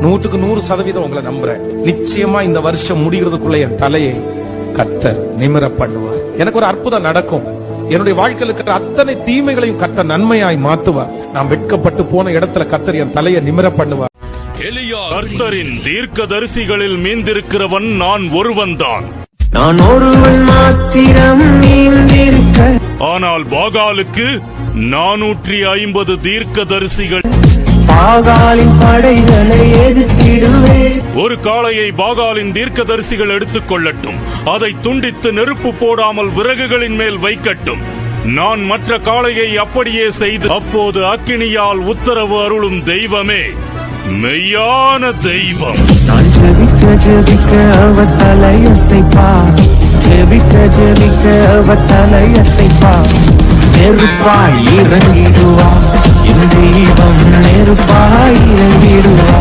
100% உங்களை நம்புறேன். நிச்சயமா இந்த வருஷம் முடிகிறதுக்குள்ள என் தலையை கர்த்தர் நிமிர பண்ணுவார். எனக்கு ஒரு அற்புதம் நடக்கும். என்னுடைய வாழ்க்கையில் இருக்கிற அத்தனை தீமைகளையும் கர்த்தர் நன்மையாய் மாத்துவார். நான் வெட்கப்பட்டு போன இடத்துல கர்த்தர் என் தலையை நிமிர பண்ணுவார். கர்த்தரின் தீர்க்கதரிசிகளில் மீந்திருக்கிறவன் நான் ஒருவன்தான். நான் ஒருவன் மாத்திரம் மீந்திருக்க. ஆனால் பாகாலுக்கு 450 தீர்க்கதரிசிகள். பாகாலின் படைகளை எதிர்த்திடுவேன். ஒரு காளையை பாகாலின் தீர்க்கதரிசிகள் எடுத்துக் கொள்ளட்டும். அதை துண்டித்து நெருப்பு போடாமல் விறகுகளின் மேல் வைக்கட்டும். நான் மற்ற காளையை அப்படியே செய்து அப்போது அக்கினியால் உத்தரவு அருளும் தெய்வமே மெய்யான தெய்வம். நான் ஜெபிக்க ஜெபிக்க அவர் தலையசைப்பா. ஜெபிக்க ஜெபிக்க அவர் தலையசைப்பா. நெருப்பாய் இறங்கிடுவா. என் தெய்வம் நெருப்பாய் இறங்கிடுவா.